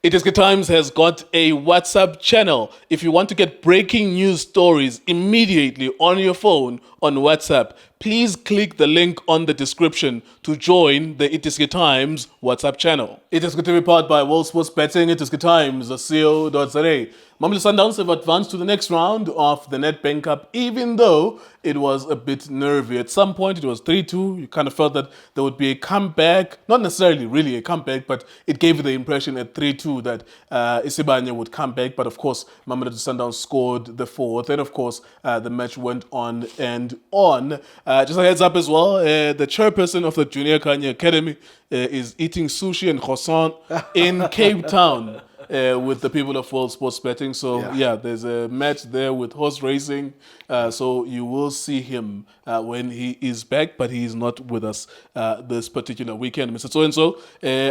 iDiski Times has got a WhatsApp channel. If you want to get breaking news stories immediately on your phone on WhatsApp, please click the link on the description to join the iDiski Times WhatsApp channel. iDiski TV powered by World Sports Betting, iDiski Times, co.za. Mamelodi Sundowns have advanced to the next round of the Nedbank Cup, even though it was a bit nervy. At some point, it was 3-2. You kind of felt that there would be a comeback. Not necessarily really a comeback, but it gave the impression at 3-2 that Sibanye would come back. But of course, Mamelodi Sundowns scored the fourth. And of course, the match went on and on. Just a heads up as well, the chairperson of the Junior Kanye Academy is eating sushi and croissant in Cape Town. With the people of World Sports Betting. So, yeah, there's a match there with horse racing. So you will see him when he is back, but he is not with us this particular weekend. Mr. So-and-so,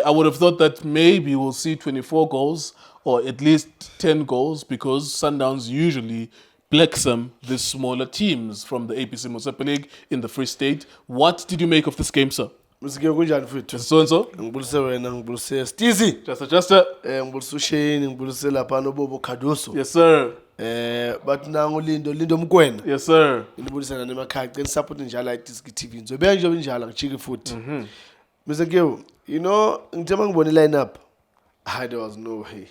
I would have thought that maybe we'll see 24 goals or at least 10 goals because Sundowns usually Blexham, the smaller teams from the APC Mosepa League in the Free State. What did you make of this game, sir? Msike kunjani mfethu? So-and-so? Ngibulise wena, ngibulise Stizi. Just. Ngibulise uShane, ngibulise lapha noBobo Khaduso. Yes, sir. But nangu Lindo Mkwena. Yes, sir. Ngibulise nani emakhaya, ngicela support njalo iDiski TV. Ngizobeka nje njalo ngijike futhi. Msike, you know, ngithema ngibone lineup. There was no way.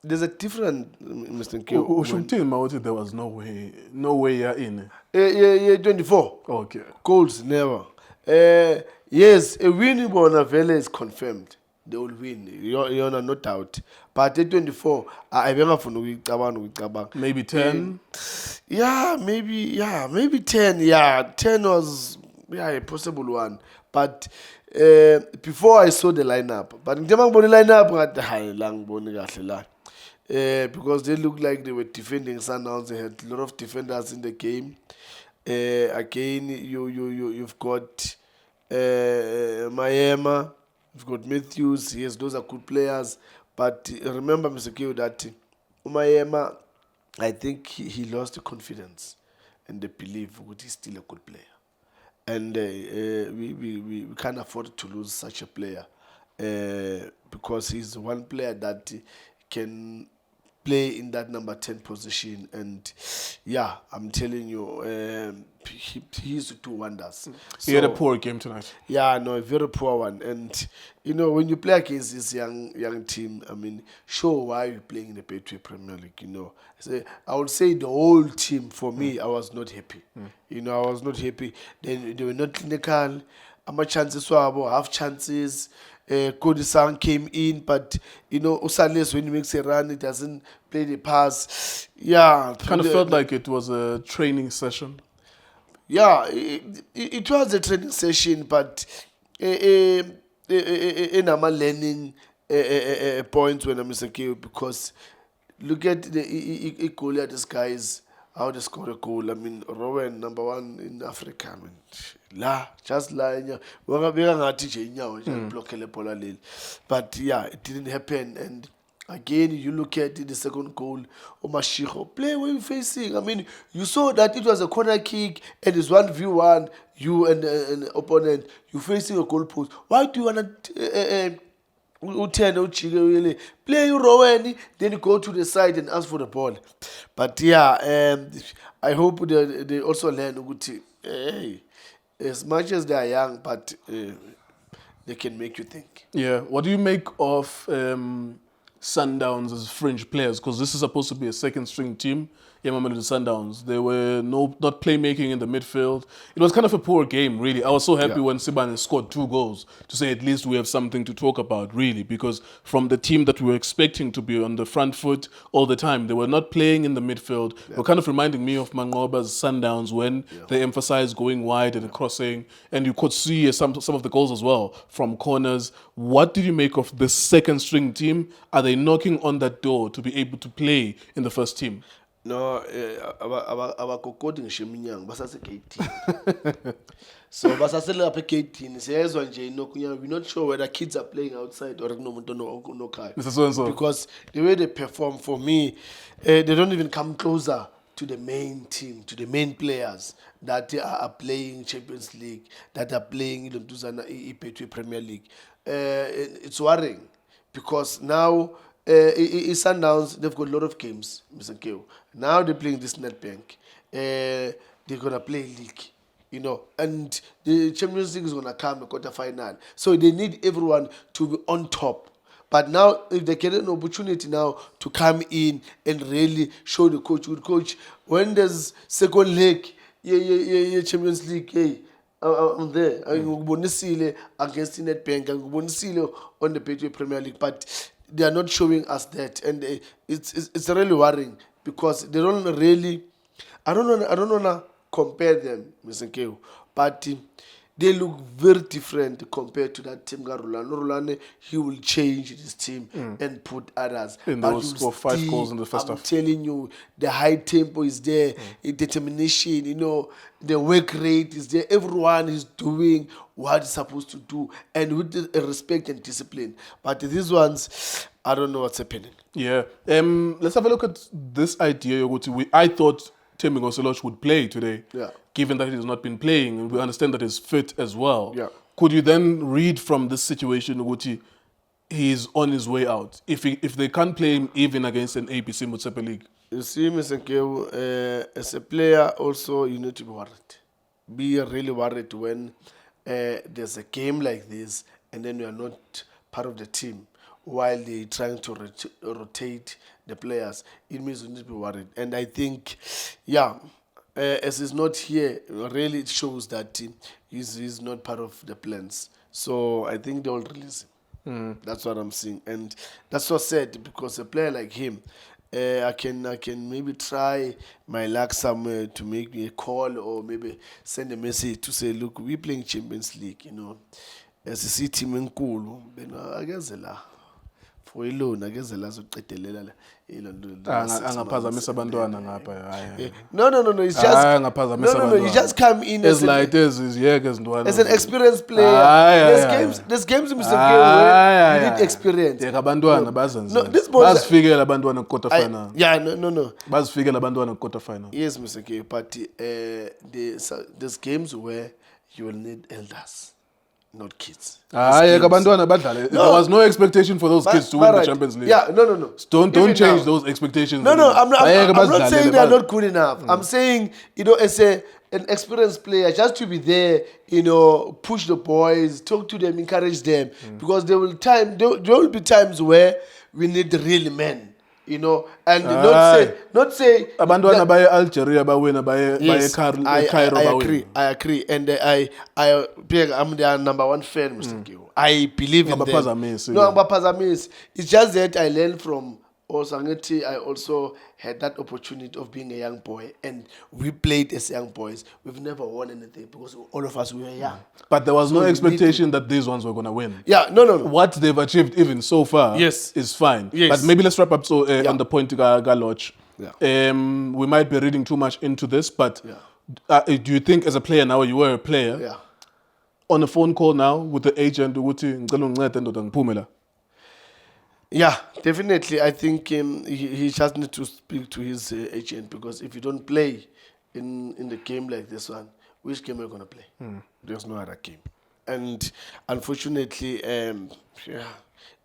There's a different Mr. Ushukuthini there was no way you're in. Yeah, 24. Okay. Goals never. Yes, a win Bonavele is confirmed. They will win. You're no doubt. But at 24, I never for maybe 10. Maybe 10. Yeah, 10 was a possible one. But before I saw the lineup, but in the lineup, I had lang boni because they looked like they were defending Sundowns. They had a lot of defenders in the game. Again, you've got Mayema, you've got Matthews. Yes, those are good players. But remember, Mr. Kyo, that Mayema, I think he lost the confidence and the belief that he's still a good player. And we can't afford to lose such a player because he's one player that can play in that number 10 position. And yeah, I'm telling you, he used to do wonders. He had a poor game tonight. Yeah, no, a very poor one. And you know, when you play against this young team, I mean, sure, why are you playing in the Betway Premier League? You know, so I would say the whole team for me, I was not happy. You know, I was not happy. They were not clinical. Ama chances were half chances. Kodisang came in, but you know, Osales, when he makes a run, he doesn't play the pass. Yeah, kind of felt like it was a training session. Yeah, it was a training session, but in our learning points when I'm Mr. because look at the goal at this guys, how they score a goal. I mean, Rowan, number 1 in Africa. I mean, just but yeah, it didn't happen. And again, you look at the second goal, Omashiho, play where you're facing. I mean, you saw that it was a corner kick and it's 1v1, you and an opponent, you're facing a goal post. Why do you want to play Rowan, then you go to the side and ask for the ball? But yeah, I hope they also learn, hey, as much as they are young, but they can make you think. Yeah. What do you make of Sundowns as fringe players? Because this is supposed to be a second string team. Mamelodi Sundowns. They were not playmaking in the midfield. It was kind of a poor game, really. I was so happy when Sibanye scored 2 goals to say at least we have something to talk about, really, because from the team that we were expecting to be on the front foot all the time, they were not playing in the midfield. They were kind of reminding me of Mangoba's Sundowns when they emphasized going wide and crossing, and you could see some of the goals as well from corners. What did you make of the second string team? Are they knocking on that door to be able to play in the first team? No, abakokodi ngishiminyanga basase 18. So basase lapha 18 siyezwa nje inokunyanga. We're not sure whether kids are playing outside or kunomuntu onokhaya. Mr. So-and-so. Because the way they perform, for me, they don't even come closer to the main team, to the main players that are playing Champions League, that are playing in the Betway Premier League. it's worrying because now Sundowns, they've got a lot of games, Mr. Keo. Now they're playing this Nedbank. They're gonna play league, and the Champions League is gonna come a quarter final. So they need everyone to be on top. But now, if they get an opportunity now to come in and really show the coach, good coach, when there's second leg, Champions League, hey, I'm there. Ngikubonisile against Nedbank, ngikubonisile on the Betway Premier League, but they are not showing us that, and it's really worrying because they don't really. I don't wanna compare them, Mr. Nkeo, but they look very different compared to that team. Rulane, he will change his team and put others. And they will score 5 goals in the first half. I'm telling you, the high tempo is there, determination, the work rate is there. Everyone is doing what he's supposed to do, and with the respect and discipline. But these ones, I don't know what's happening. Yeah. Let's have a look at this idea. I thought Thembinkosi Lorch would play today. Yeah. Given that he has not been playing, and we understand that he's fit as well. Yeah. Could you then read from this situation, Uguti, he's on his way out? If they can't play him even against an ABC Motsepe League? You see, Mr. Nkeo, as a player also, you need to be worried. Be really worried when there's a game like this and then you are not part of the team while they're trying to rotate the players. It means you need to be worried. And I think, as he's not here, really it shows that he's not part of the plans. So I think they'll release him. That's what I'm seeing. And that's what I said, because a player like him, I can maybe try my luck somewhere to make me a call or maybe send a message to say, look, we're playing Champions League, as a city team in Kulu, I guess for alone, I guess the last angaphazamisa abantwana ngapha. No. It's just you just come in as light as iziyeke as an experienced player. There's games in where you need experience. Abantwana bazenzela. No, this boy bazifikela abantwana ku quarter final. No. Bazifikela abantwana ku quarter final. Yes, Mr. K, but there's games where you will need elders, not kids. There was no expectation for those kids to win the Champions League. Yeah, no. Don't change those expectations. No, I'm not saying they are not good enough. I'm saying, as an experienced player, just to be there, push the boys, talk to them, encourage them, because there will be times where we need the real men. And not say abantwana baye Algeria bawina baye Cairo. I agree, and I'm their number one fan, Mr. Keo. I believe in them. It's just that I learned from Osangeti. I also had that opportunity of being a young boy, and we played as young boys. We've never won anything because all of us, we were young. But there was no expectation that these ones were going to win. Yeah, no. What they've achieved even so far is fine. Yes. But maybe let's wrap up on the point, Lorch. Yeah. We might be reading too much into this, but do you think as a player now, you were a player, on a phone call now with the agent, yeah, definitely. I think he just needs to speak to his agent, because if you don't play in the game like this one, which game are you going to play? There's no other game. And unfortunately,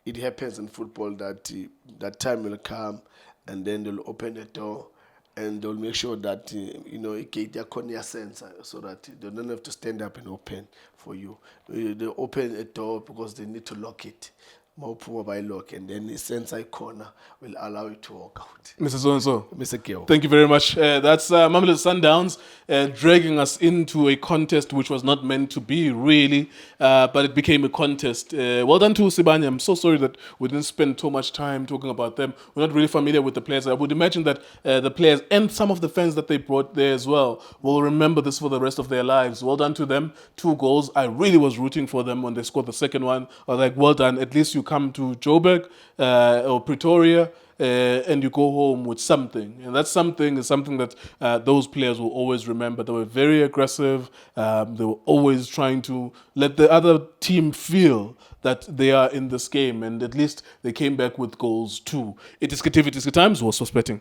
it happens in football that that time will come, and then they'll open the door and they'll make sure that, get their cornea sensor so that they don't have to stand up and open for you. They open a door because they need to lock it. By lock, and then the sensor corner will allow you to walk out. Mr. So-and-so. Mr. Keo. Thank you very much. That's Mamelodi Sundowns dragging us into a contest which was not meant to be, really, but it became a contest. Well done to Sibanye. I'm so sorry that we didn't spend too much time talking about them. We're not really familiar with the players. I would imagine that the players and some of the fans that they brought there as well will remember this for the rest of their lives. Well done to them. 2 goals. I really was rooting for them when they scored the second one. I was like, well done. At least you come to Joburg or Pretoria and you go home with something. And that something is something that those players will always remember. They were very aggressive. They were always trying to let the other team feel that they are in this game. And at least they came back with goals too. iDiskiTV, iDiski Times was suspecting.